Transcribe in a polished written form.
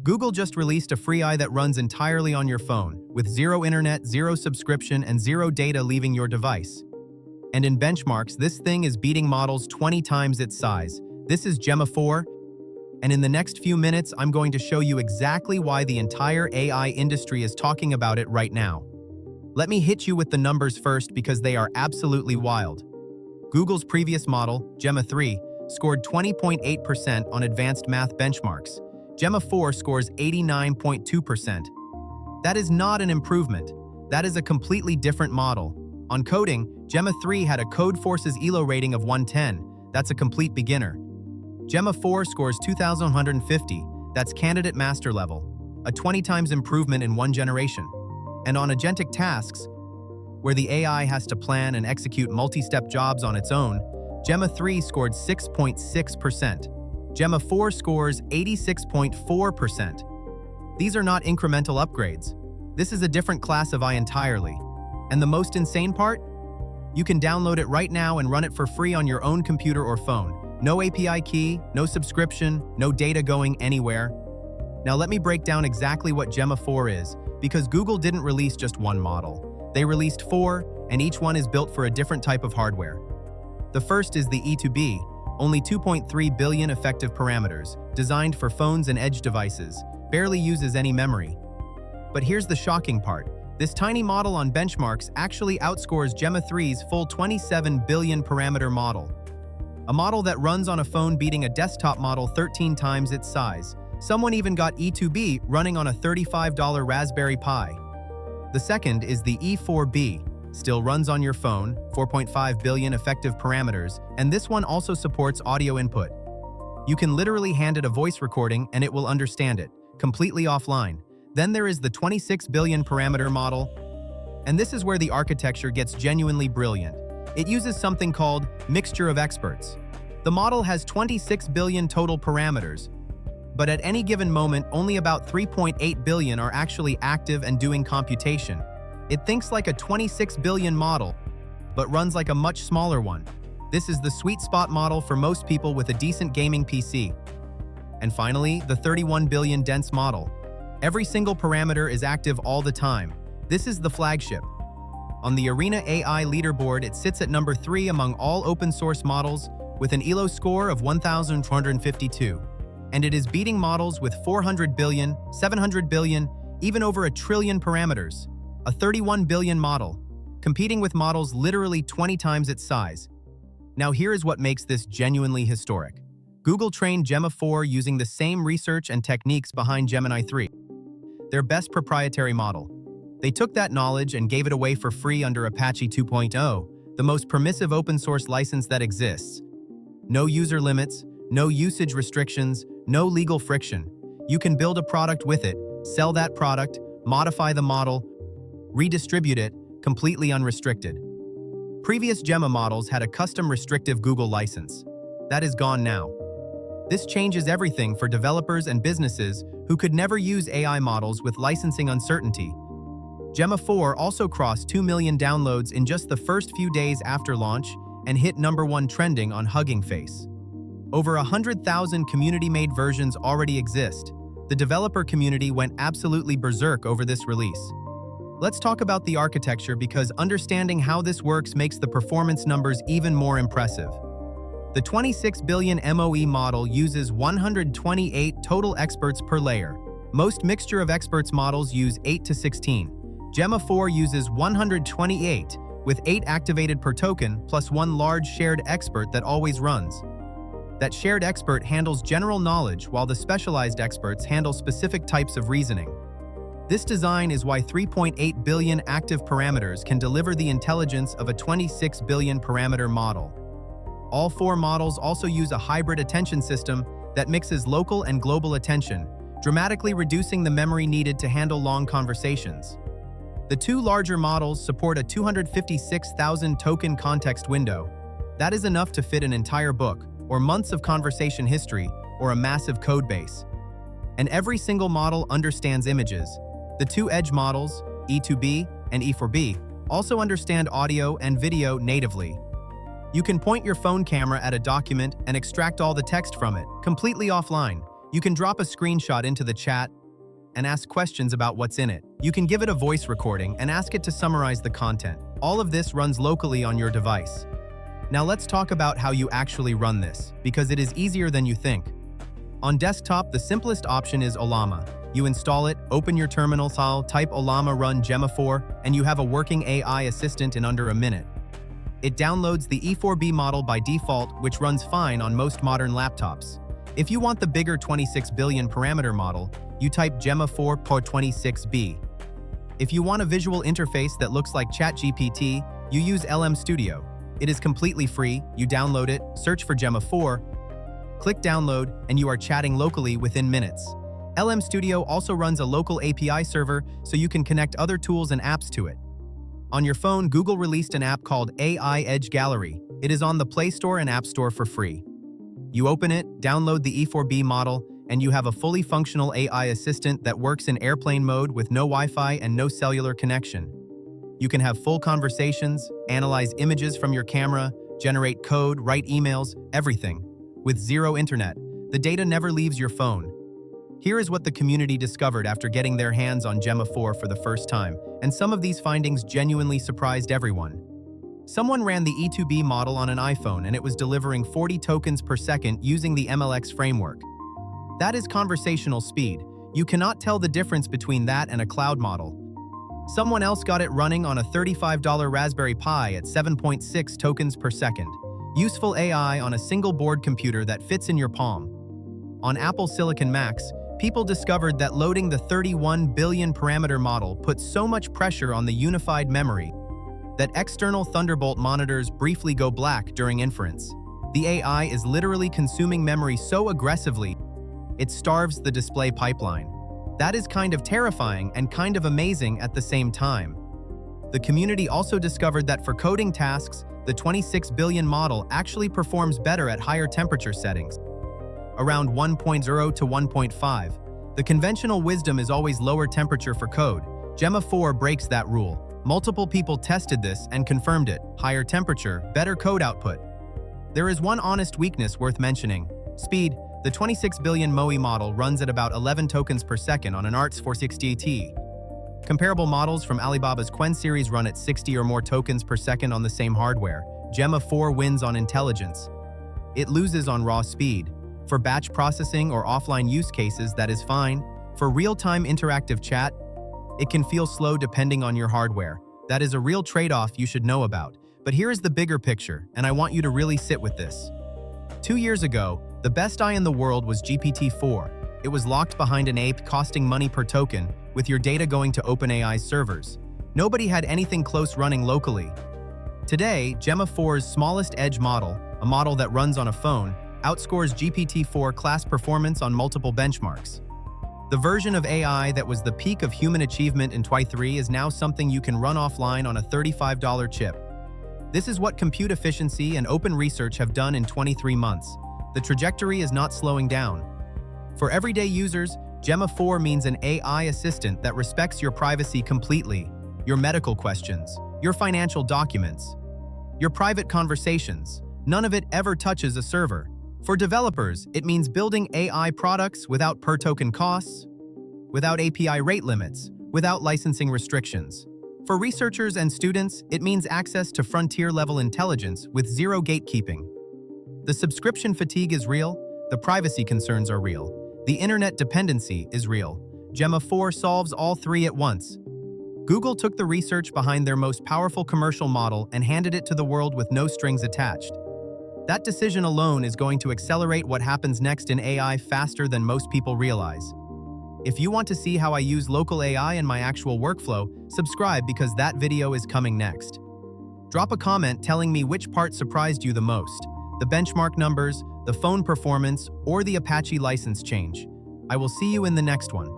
Google just released a free AI that runs entirely on your phone, with zero internet, zero subscription, and zero data leaving your device. And in benchmarks, this thing is beating models 20 times its size. This is Gemma 4, and in the next few minutes, I'm going to show you exactly why the entire AI industry is talking about it right now. Let me hit you with the numbers first because they are absolutely wild. Google's previous model, Gemma 3, scored 20.8% on advanced math benchmarks. Gemma 4 scores 89.2%. That is not an improvement. That is a completely different model. On coding, Gemma 3 had a Codeforces ELO rating of 110. That's a complete beginner. Gemma 4 scores 2,150. That's candidate master level, a 20 times improvement in one generation. And on agentic tasks, where the AI has to plan and execute multi-step jobs on its own, Gemma 3 scored 6.6%. Gemma 4 scores 86.4%. These are not incremental upgrades. This is a different class of AI entirely. And the most insane part? You can download it right now and run it for free on your own computer or phone. No API key, no subscription, no data going anywhere. Now let me break down exactly what Gemma 4 is, because Google didn't release just one model. They released 4, and each one is built for a different type of hardware. The first is the E2B, only 2.3 billion effective parameters, designed for phones and edge devices, barely uses any memory. But here's the shocking part. This tiny model on benchmarks actually outscores Gemma 3's full 27 billion parameter model. A model that runs on a phone beating a desktop model 13 times its size. Someone even got E2B running on a $35 Raspberry Pi. The second is the E4B. Still runs on your phone, 4.5 billion effective parameters, and this one also supports audio input. You can literally hand it a voice recording and it will understand it, completely offline. Then there is the 26 billion parameter model, and this is where the architecture gets genuinely brilliant. It uses something called mixture of experts. The model has 26 billion total parameters, but at any given moment, only about 3.8 billion are actually active and doing computation. It thinks like a 26 billion model, but runs like a much smaller one. This is the sweet spot model for most people with a decent gaming PC. And finally, the 31 billion dense model. Every single parameter is active all the time. This is the flagship. On the Arena AI leaderboard, it sits at number 3 among all open source models with an ELO score of 1,252. And it is beating models with 400 billion, 700 billion, even over a trillion parameters. A 31 billion model, competing with models literally 20 times its size. Now here is what makes this genuinely historic. Google trained Gemma 4 using the same research and techniques behind Gemini 3, their best proprietary model. They took that knowledge and gave it away for free under Apache 2.0, the most permissive open source license that exists. No user limits, no usage restrictions, no legal friction. You can build a product with it, sell that product, modify the model, redistribute it, completely unrestricted. Previous Gemma models had a custom restrictive Google license. That is gone now. This changes everything for developers and businesses who could never use AI models with licensing uncertainty. Gemma 4 also crossed 2 million downloads in just the first few days after launch and hit #1 trending on Hugging Face. Over 100,000 community-made versions already exist. The developer community went absolutely berserk over this release. Let's talk about the architecture because understanding how this works makes the performance numbers even more impressive. The 26 billion MOE model uses 128 total experts per layer. Most mixture of experts models use 8 to 16. Gemma 4 uses 128, with 8 activated per token, plus 1 large shared expert that always runs. That shared expert handles general knowledge, while the specialized experts handle specific types of reasoning. This design is why 3.8 billion active parameters can deliver the intelligence of a 26 billion parameter model. All 4 models also use a hybrid attention system that mixes local and global attention, dramatically reducing the memory needed to handle long conversations. The 2 larger models support a 256,000 token context window. That is enough to fit an entire book, or months of conversation history, or a massive code base. And every single model understands images. The 2 edge models, E2B and E4B, also understand audio and video natively. You can point your phone camera at a document and extract all the text from it, completely offline. You can drop a screenshot into the chat and ask questions about what's in it. You can give it a voice recording and ask it to summarize the content. All of this runs locally on your device. Now let's talk about how you actually run this, because it is easier than you think. On desktop, the simplest option is Ollama. You install it, open your terminal file, type Ollama run Gemma 4, and you have a working AI assistant in under a minute. It downloads the E4B model by default, which runs fine on most modern laptops. If you want the bigger 26 billion parameter model, you type Gemma 4 per 26B. If you want a visual interface that looks like ChatGPT, you use Llama Studio. It is completely free. You download it, search for Gemma 4, click download, and you are chatting locally within minutes. Llama Studio also runs a local API server, so you can connect other tools and apps to it. On your phone, Google released an app called AI Edge Gallery. It is on the Play Store and App Store for free. You open it, download the E4B model, and you have a fully functional AI assistant that works in airplane mode with no Wi-Fi and no cellular connection. You can have full conversations, analyze images from your camera, generate code, write emails, everything. With zero internet, the data never leaves your phone. Here is what the community discovered after getting their hands on Gemma 4 for the first time, and some of these findings genuinely surprised everyone. Someone ran the E2B model on an iPhone and it was delivering 40 tokens per second using the MLX framework. That is conversational speed. You cannot tell the difference between that and a cloud model. Someone else got it running on a $35 Raspberry Pi at 7.6 tokens per second. Useful AI on a single board computer that fits in your palm. On Apple Silicon Macs, people discovered that loading the 31 billion parameter model put so much pressure on the unified memory that external Thunderbolt monitors briefly go black during inference. The AI is literally consuming memory so aggressively, it starves the display pipeline. That is kind of terrifying and kind of amazing at the same time. The community also discovered that for coding tasks, the 26 billion model actually performs better at higher temperature settings, around 1.0 to 1.5. The conventional wisdom is always lower temperature for code. Gemma 4 breaks that rule. Multiple people tested this and confirmed it. Higher temperature, better code output. There is one honest weakness worth mentioning. Speed. The 26 billion MOE model runs at about 11 tokens per second on an ARTS 460T. Comparable models from Alibaba's Qwen series run at 60 or more tokens per second on the same hardware. Gemma 4 wins on intelligence. It loses on raw speed. For batch processing or offline use cases, that is fine. For real-time interactive chat, it can feel slow depending on your hardware. That is a real trade-off you should know about. But here is the bigger picture, and I want you to really sit with this. 2 years ago, the best eye in the world was GPT-4. It was locked behind an ape costing money per token, with your data going to OpenAI's servers. Nobody had anything close running locally. Today, Gemma 4's smallest edge model, a model that runs on a phone, outscores GPT-4 class performance on multiple benchmarks. The version of AI that was the peak of human achievement in 2023 is now something you can run offline on a $35 chip. This is what compute efficiency and open research have done in 23 months. The trajectory is not slowing down. For everyday users, Gemma 4 means an AI assistant that respects your privacy completely, your medical questions, your financial documents, your private conversations. None of it ever touches a server. For developers, it means building AI products without per-token costs, without API rate limits, without licensing restrictions. For researchers and students, it means access to frontier-level intelligence with zero gatekeeping. The subscription fatigue is real, the privacy concerns are real, the internet dependency is real. Gemma 4 solves all three at once. Google took the research behind their most powerful commercial model and handed it to the world with no strings attached. That decision alone is going to accelerate what happens next in AI faster than most people realize. If you want to see how I use local AI in my actual workflow, subscribe because that video is coming next. Drop a comment telling me which part surprised you the most. The benchmark numbers, the phone performance, or the Apache license change. I will see you in the next one.